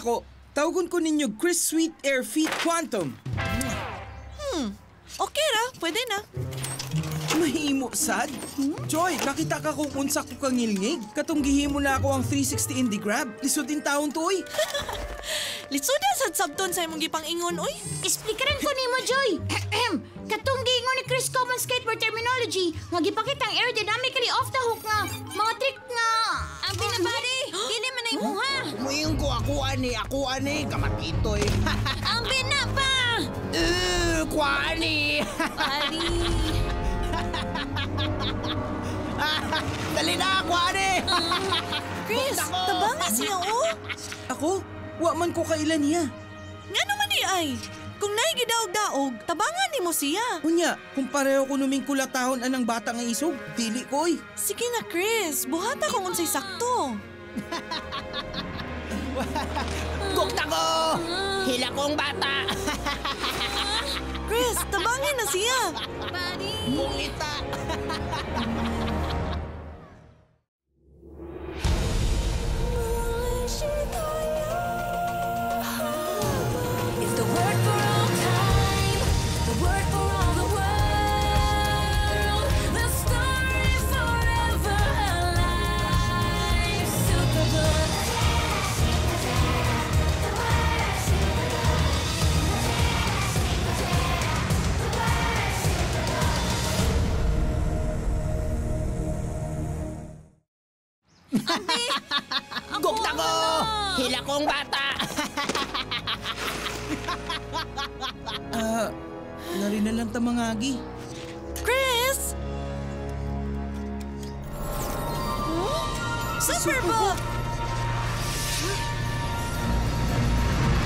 nako, tawagon ko ninyo Chris Sweet Air Feet Quantum. Okay ra, pwede na. Mahimo, sad? Joy, nakita ka kung unsa ko kangilngig. Katong gihimo na ako ang 360 indie grab. Lisod in taon to, oy. Litsuda sad sabton sa imong gipang-ingon, oy. Explikaran ko nimo, Joy. Katong giingon ni Chris Common skateboard terminology, nga gipakita ang aerodynamically off the hook nga mga trick nga. Ang binabari, dili man na imuha. Umuyong ko ako ani, kamatito eh. Ang binaba! Kuani! Pari! Dali na, kuani! Chris, tabanga siya, oh. Ako? Wa man ko kailan niya. Nga naman ni ay. Kung naigidaog-daog, tabangan ni mo siya. Unya, kung pareho ko numing kulatahon anang bata nga isog, dili ko, oy. Sige na, Chris. Buhata kung unsay sakto. Gukta ko! Hila kong bata! Chris, tabangin na siya. Pari! Bungita! It's the word for all time, the word for all the world, the story forever alive. Superbook. Gukta ko! Hila kong bata! Nari na lang tamangagi. Chris! Superbook!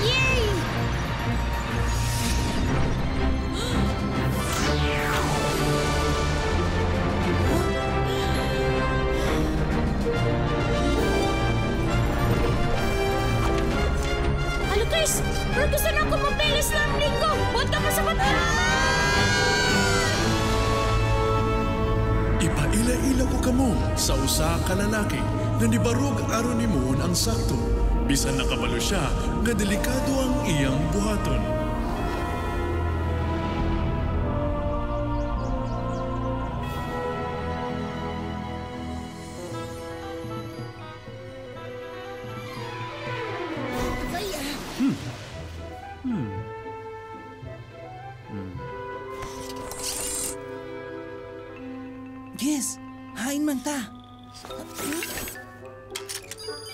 Yay! Halo, Chris! Pero gusto na ako mapelis ng linggo! Buhat ka pa sa bata! Ipaila-ila ko kamo sa usa ka lalaki na nibarog aron nimo ang sakto. Bisan nakabalo siya nga delikado ang iyang buhaton. Yes, hain man ta.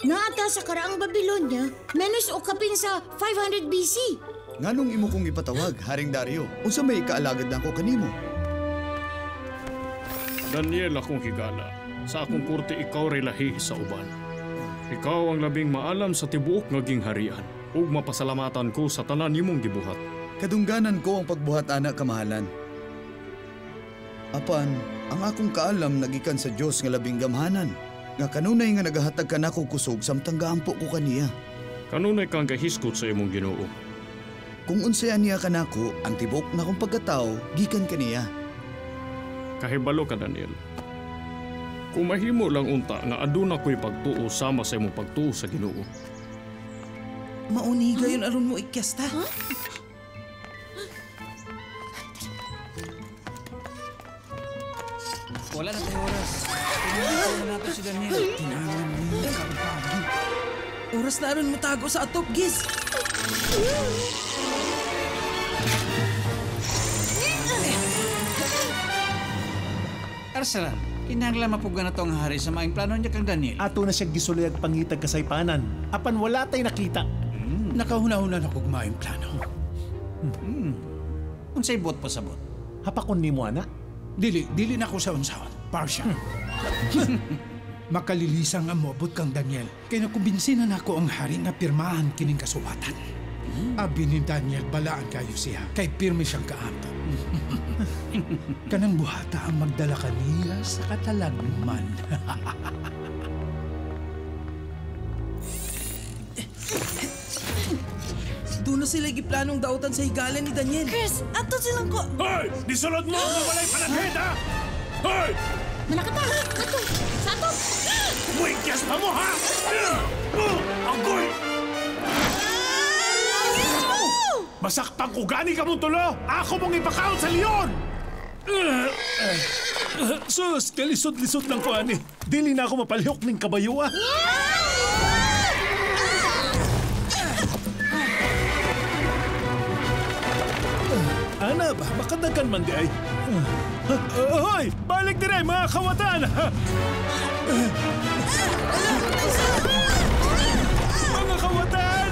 Naata sa karaang Babylonia, menos o kapin sa 500 BC. Nganong imo kong ipatawag, Haring Dario? Unsa may kaalagad na ko kanimo? Daniel akong higala. Sa akong kurte ikaw relahi sa uban. Ikaw ang labing maalam sa tibuok nga gingharian ug mapasalamatan ko sa tanan nimong gibuhat. Kadungganan ko ang pagbuhat ana kamahalan. Apan, ang akong kaalam nagikan sa Dios nga labing gamhanan. Nga kanunay nga nagahatag ka nako kusog samtang gaampo ko kaniya. Kanunay kang gahiskot sa imong Ginoo. Kung unsayan niya kanako, ang tibok na kong pagkatao, gikan kaniya. Kahibalo ka, Daniel. Kung mahimo lang unta nga aduna ko'y pagtuo sama sa imong pagtuo sa Ginoo. Mauni gayon aron mo ikyasta. Wala na tayo oras. Tinangan na natin si Daniel. Tinangan niya. Oras na aron mo tago sa atop, Giz. Arsalan, kinahanglan mapugan na to ang hari sa maing plano niya kang Daniel. Ato na siya gisuliyag pangitag kasaypanan. Apan wala tay nakita. Nakahuna-huna na kog maing plano. Unsay bot pa sa bot? Hapakon nimo ana? Dili na ko sa unsaon. Partial. Makalilisang ang mobot kang Daniel. Kaya nakumbinsinan ako ang hari nga pirmahan kining kasuwatan. Abi ni Daniel balaan kayo siya. Kay pirmi siyang kaampo. Kanang buhata ang magdala kaniya sa katalagman. Doon na sila giplanong dautan sa higalan ni Daniel. Chris, ato silang ko... Hoy! Disulod mo ang walay panagkit, ha? Hoy! Manakata! Ato! Sa ato! Muikyas pa mo, ha? Agoy! Masaktan ko gani ka mong tulo! Ako mong ipakaon sa leon! Sus, kalisod-lisod lang ko, ani. Dili na ako mapalihok ng kabayo, ah. Ana ba? Makadagan man di ay. Hoy! Balik dire, mga kawatan! Mga kawatan!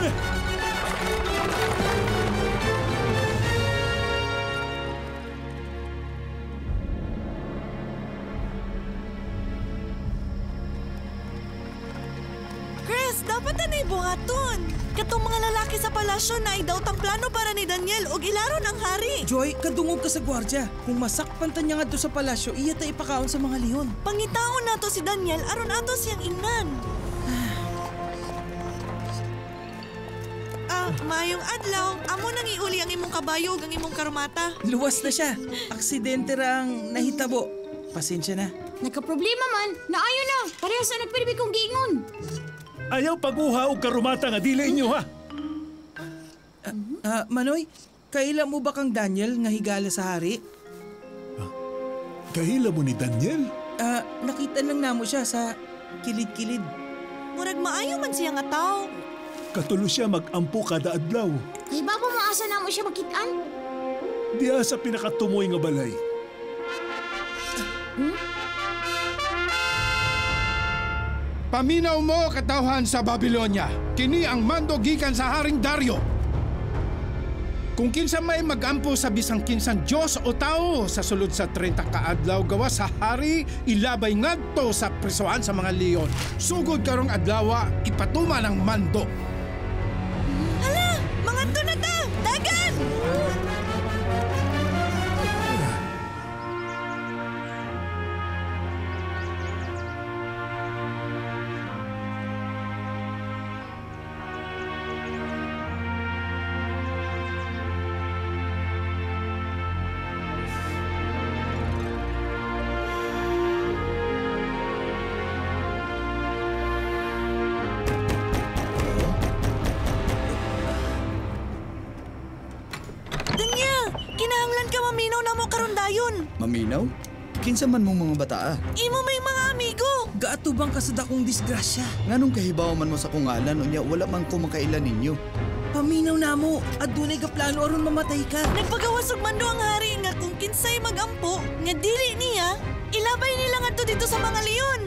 Chris, dapat na buhaton. Katong mga lalaki sa palasyo na idaw tang plano para ni Daniel og ilaron ang hari. Joy, kadungog ka sa gwardya. Kung masakpan ta niya nga to sa palasyo, iya ta ipakaon sa mga leon. Pangitaon nato si Daniel aron ato siyang ingnan. Mayong adlaw, amo nang iuli ang imong kabayo ug ang imong karumata. Luwas na siya. Aksidente rang nahitabo. Pasensya na. Nagka-problema man, naayo na. Parehas na nagpilibig kong giingon. Ayaw pag-uha o karumata nga dili inyo, ha? Manoy, kaila mo ba kang Daniel nga higala sa hari? Kahila mo ni Daniel? Nakita lang namo siya sa kilid-kilid. Murag maayo man siya nga tao. Katulo siya mag-ampo kada adlaw. Kay babo maasa na mo siya makitaan. Diya sa pinakatumoy nga balay. Paminaw mo katawhan sa Babylonia. Kini ang mando gikan sa Haring Dario. Kung kinsa may magampo sa bisang kinsan Diyos o tao sa sulod sa 30 kaadlaw gawa sa hari, ilabay ngadto sa prisohan sa mga leon. Sugod karong adlawa, ipatuma ng mando. Hala! Mga tunata! Dagan! Maminaw? Kinsa man mong mga bata, ah? Imo may mga amigo! Gaatubang ka sa dakong disgrasya. Nganong kahibaw man mo sa kungalan unya wala man ko makailan ninyo. Paminaw na mo, adunay ka plano aron mamatay ka. Nagpagawas og mando ang hari nga kung kinsay magampo, nga dili niya, ilabay nila ngadto dito sa mga leon.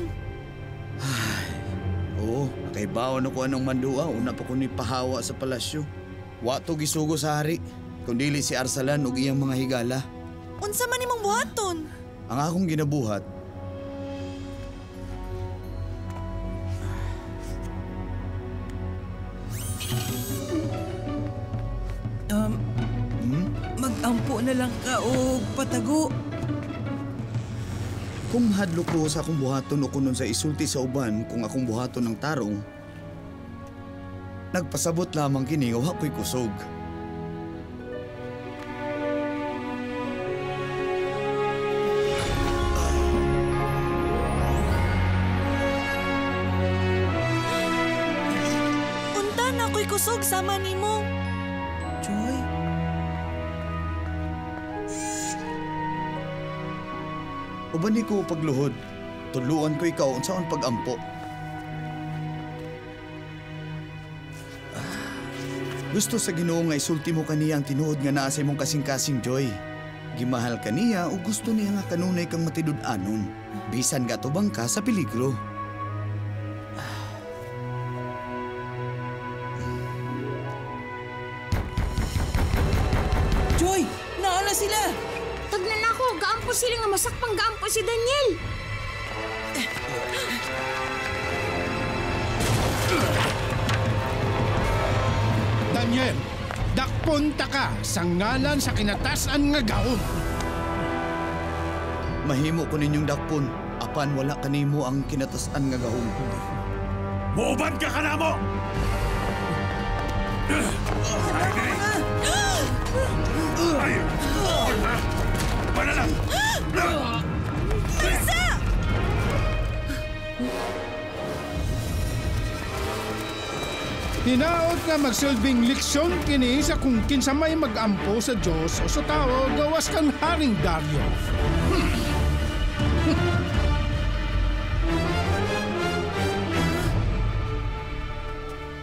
Oo, nakaibawan ako anong mandua. Una pa ko ni pahawa sa palasyo. Wato gisugo sa hari, kundili si Arsalan ug iyang mga higala. Unsa man imong buhaton? Ang akong ginabuhat, Mag-ampo na lang ka o patago. kung hadlo ko sa akong buhaton o kunon sa isulti sa uban kung akong buhaton ng tarong, nagpasabot lamang kini nga wa ko'y kusog. Unta na ko'y kusog sama nimo. Joy? Uban ni ko pagluhod, tuluan ko ikaw unsaon pag-ampo. Gusto sa Ginoo nga isulti mo kaniya ang tinuod nga naa sa imong kasing-kasing Joy. Gimahal kaniya o gusto niya nga kanunay kang matidud-anon. Bisan gatubang ka sa peligro. Joy! Naala sila! Tagnan ako, gaampo sila nga masakpang gaampo si Daniel. Daniel, dakpunta ka sa ngalan sa kinatasan nga gaon. Mahimo ko ninyong dakpon, apan wala kanimo ang kinatasan nga gahom. Muuban ka ka na mo! Isa! Hinaot nga magsilbing leksyon kini sa kung kinsa may mag-ampo sa Diyos o sa tao gawas kang Haring Dario.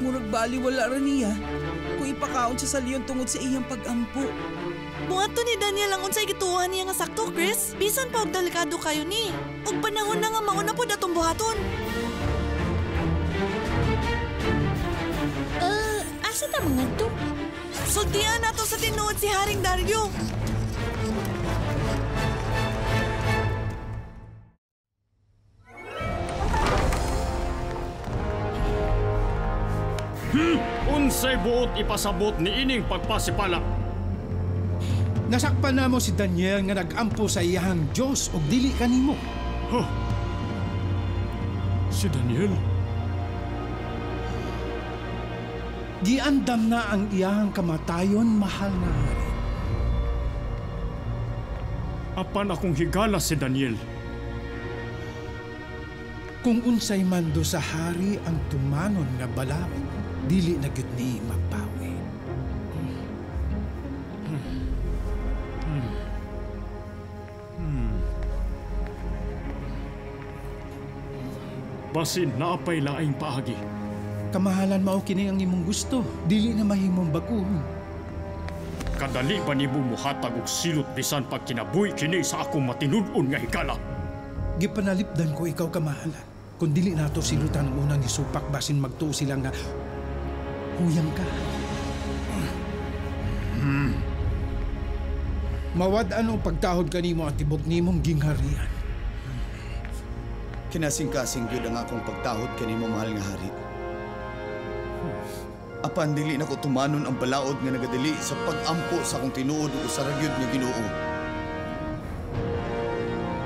Murag baliwala ra niya kung ipakaon siya sa leon tungod sa iyang pag-ampo. Buhato ni Daniel ang unsay gituhan niya nga sakto, Chris. Bisan pa og delikado kayo ni. Og panahon na nga mauna po datong buhaton. Asa ta mga to? Sultian nato sa tinuod si Haring Dario. Unsay buot ipasabot ni ining pagpasipala? Nasakpan na mo si Daniel nga nag-ampo sa iyahang Diyos o dili kanimo. Huh? Si Daniel? Giandam na ang iyahang kamatayon, mahal na hari. Apan akong higala si Daniel. Kung unsay mando sa hari ang tumanon nga balawin, dili na gyud ni mapawi. Basin naapay laing paagi. Kamahalan mao kini ang imong gusto, dili na mahimong baguhon. Kadali ba nimo muhatag og silot bisan pag kinabuhi kini sa akong matinud-on nga higala? Gipanalipdan ko ikaw kamahalan. Kung dili nato silutan ang unang isupak basin magtuo sila nga huyang ka. Mawad-an o pagtahod kanimo at tibok nimong gingharian. Kinasing-kasing gyud ang akong pagtahod kanimo, mahal nga hari. Apan dili na ko tumanon ang balaod nga nagadili sa pag-ampo sa akong tinuod o sa ragyod nga Ginoo.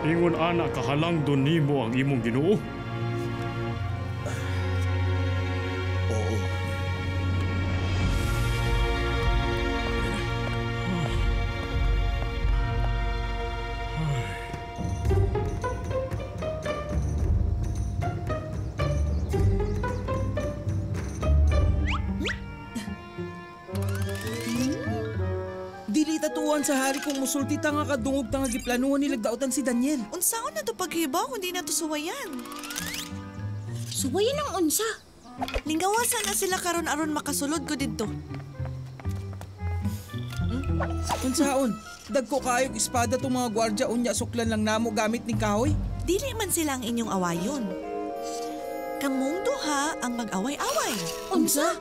Ingon ana kahalang don nimo ang imong Ginoo? Oo. Dili tatuan sa hari kung musulti ta nga kadungog ta nga giplanuhan nilag daotan si Daniel. Unsaon na to paghibaw kundi na to suwayan. Suwayan ang unsa. Linggawasan na sila karon aron makasulod ko didto. Unsaon? Dagko kayog espada tong mga gwardya unya suklan lang namo gamit ni kahoy? Dili man sila ang inyong awayon. Kamong duha ang mag-away-away. Unsa?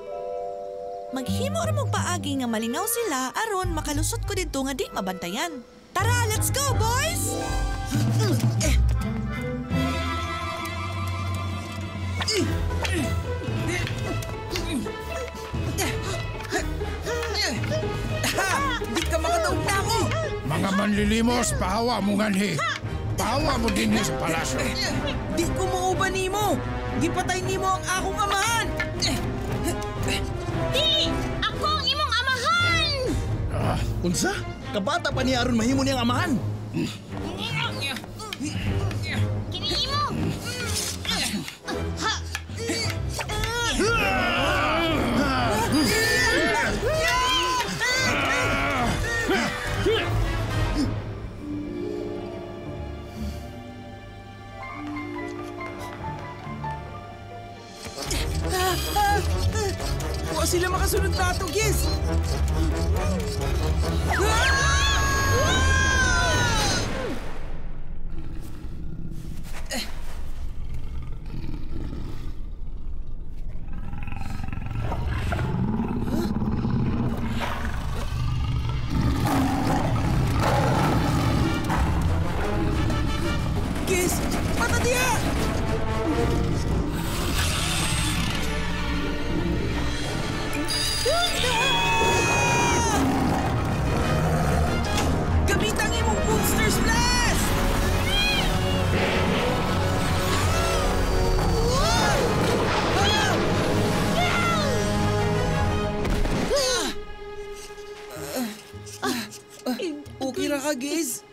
Maghimo ra mong paagi nga malingaw sila aron makalusot ko didto nga di mabantayan. Tara, let's go, boys! Di ka makadaog na ako! Mga manlilimos, pahawa mo nganhi. Pahawa mo din sa palasyo. Di ko muuban nimo! Gipatay nimo ang akong amahan! Dili! Ako ang imong amahan! Unsa? Kabata pa ni aron mahimo niyang amahan. Kini mo! Ha! Wa sila makasunod na ato, Giz! Giz! Mata diya! Gamit ang imong Boomster's Blast! Okay ra ka, Giz?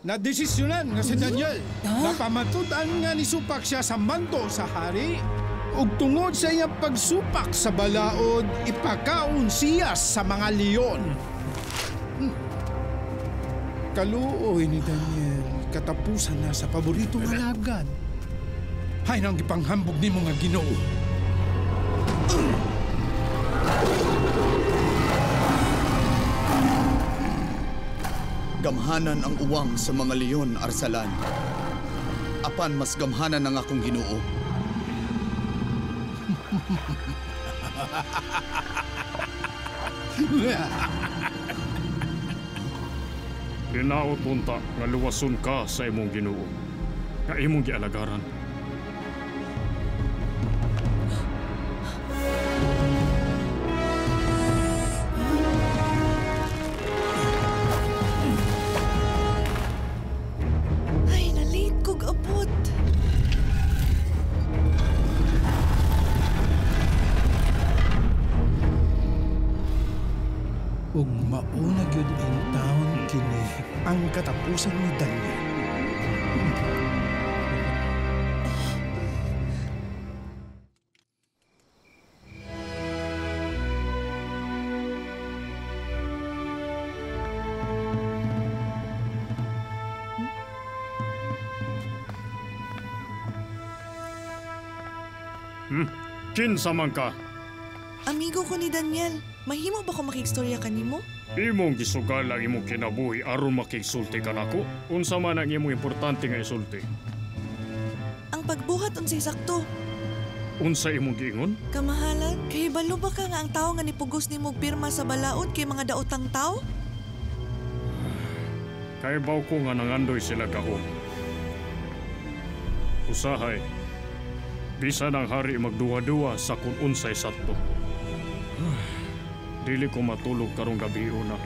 Nadesisyonan nga si Daniel na pamatudan nga ni supak siya sa mando sa hari ug tungod sa iyang pagsupak sa balaod ipakaon siya sa mga leon. Kaluoy ni Daniel katapusan na sa paborito nga lagad. Hay nang gipanghambog nimo nga Ginoo. Gamhanan ang uwang sa mga leon, Arsalan. Apan mas gamhanan ang akong Ginoo. Hinaot unta nga luwason ka sa imong Ginoo. Nga imong gialagaran. Ay, nalit kog abot. Ug mauna gyud ang taon kini ang katapusan ni Daniel. Kinsa man ka? Amigo ko ni Daniel. Mahimo ba ko makikstorya kanimo? Imong gisugal ang imong kinabuhi aron makigsulti ka nako. Unsa man ang imong importante nga isulti? Ang pagbuhat unsay sakto. Unsa imong giingon? Kamahalan, kahibalo ba ka nga ang tao nga nipugos nimo pirma sa balaod kay mga daotang tao? Kaibaw ko nga nangandoy sila kahon. Usahay, bisan ang hari magduwa-duwa sa kung unsay sakto. Dili ko matulog karong gabi una.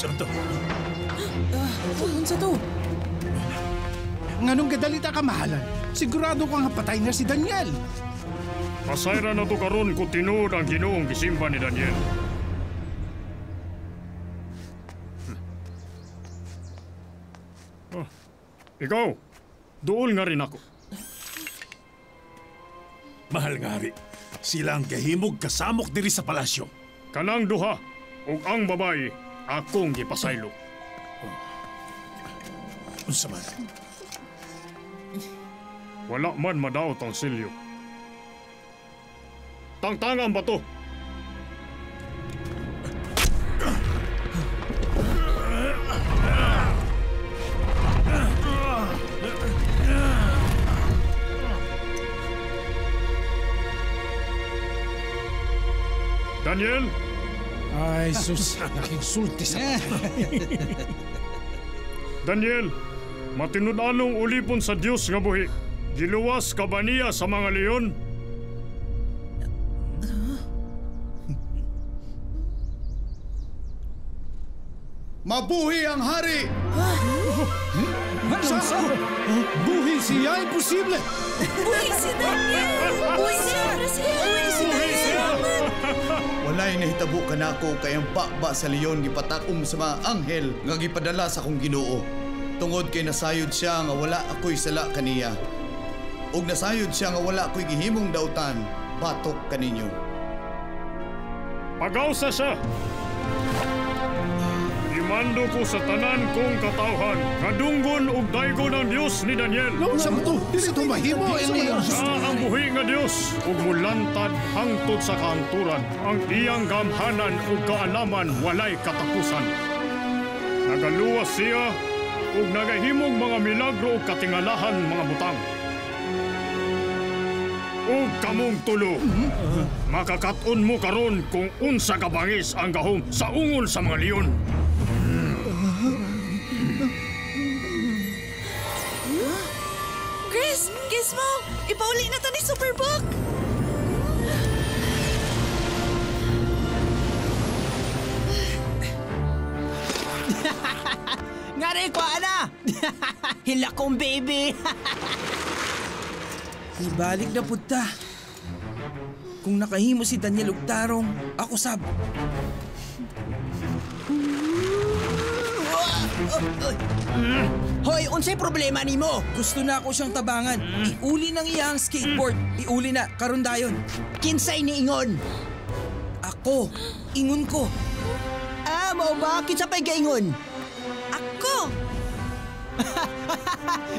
Santo. Unsa to? Nganong gadalita ka, mahalan? Sigurado ko nga patay na si Daniel. Pasayra na to karon kung tinuod ang Ginoong gisimba ni Daniel. Ikaw, duol nga rin ako. Mahal nga hari, sila ang kahimog kasamok diri sa palasyo. Kanang duha, ug ang babae, akong gipasaylo. Unsa man? Wala man madaot ang silyo. Tangtangan ba to? Daniel? Ay, sus, nakingsulti sa patay. Daniel, matinud-anong ulipon sa Diyos nga buhi. Giluwas ka ba niya sa mga leon? Mabuhi ang hari! Sa buhi siya, imposible! Buhay si Daniel! Buhay siya! Buhay si Daniel! Walay nahitabo ka na ako kay ang bakba sa leon gipatakom sa mga anghel nga gipadala sa akong Ginoo. Tungod kay nasayod siya nga wala ako'y sala kaniya. Ug nasayod siya nga wala ako'y gihimong dautan, batok kaninyo. Pagawsa siya! Mando ko sa tanan kong katawhan, kadunggon ug daygon ang Dios ni Daniel. Sa to, dili to mahimo, Elias. Sa ang buhi nga Dios, ug mulantad hangtod sa kaangturan, ang iyang gamhanan ug kaalaman walay katapusan. Nagaluwas siya ug nagahimog mga milagro ug katingalahan mga butang. Ug kamong tulo, makakaton mo karon kung unsa ka bangis ang gahom sa ungol sa mga leon. Chris, Gizmo, ipauli na to ni Superbook. Ngari ko, ana! Hila kong baby! Ibalik na punta. Kung nakahimo si Daniel ug tarong, ako sab. Hoy, unsay problema nimo? Gusto na ako siyang tabangan. Iuli ng iyang skateboard. Iuli na, karon dayon. Kinsay ni ingon? Ako, ingon ko. Ah, mao ba? Kinsa pa'y gaingon? Ako!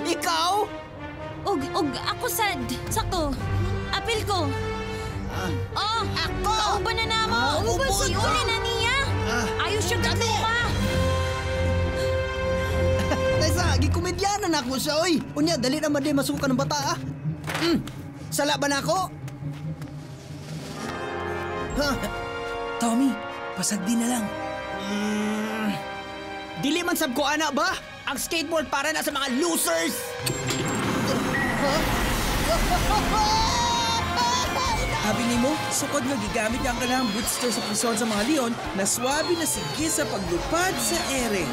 Ikaw? Og ako sad. Sakto. Apil ko. Oh, Ako! kauban na namo. Uban sa Iuli na niya. Ayos siya gatupa. Taysa, gikomedyanan ako siya, oy! Unya, dali naman din masukan ng bata, ah! Sala ba na ako? Tommy, pasagdi na lang. Dili man sab ko, ana ba? Ang skateboard para na sa mga losers! Habi ni mo, sukod nga gigamit ang kanang bootster sa prison sa mga leon na swabe na sige sa paglupad sa ere.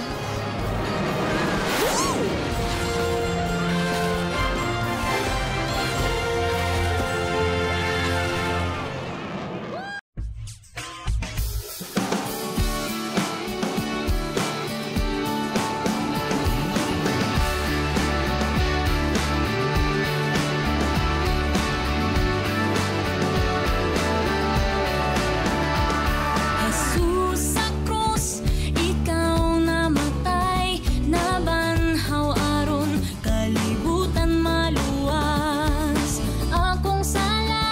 Jesus sa krus, ikaw namatay, nabanhaw aron kalibutan maluwas. Akong sala,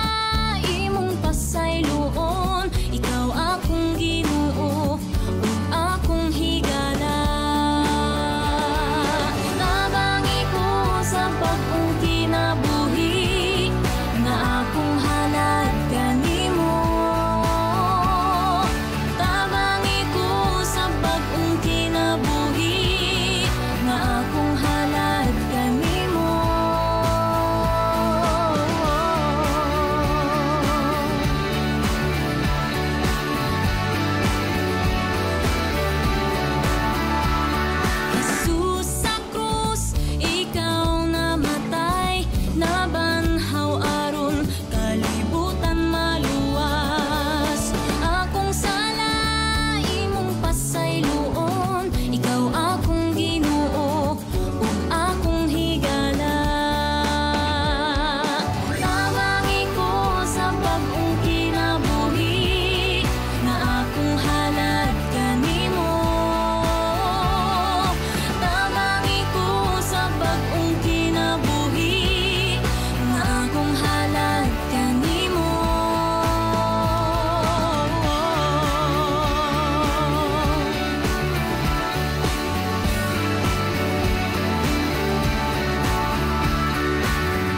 imong pasayloon, ikaw akong Ginoo, ug akong higala. Nabangi ko sa bag-ong kinabuhi, na akong halad kanimo. Tabangi ko sa bag-ong kinabuhi, na akong halad kanimo. Jesus sa krus, ikaw namatay, nabanhaw aron kalibutan maluwas. Akong sala, imong pasayloon, ikaw akong Ginoo, ug akong higala. Tabangi ko sa bag-ong kinabuhi, na akong halad kanimo. Tabangi ko sa bag-ong kinabuhi, na akong halad kanimo.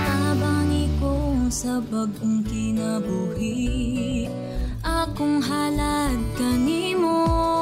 Tabangi ko sa bag-ong kinabuhi, akong halad kanimo.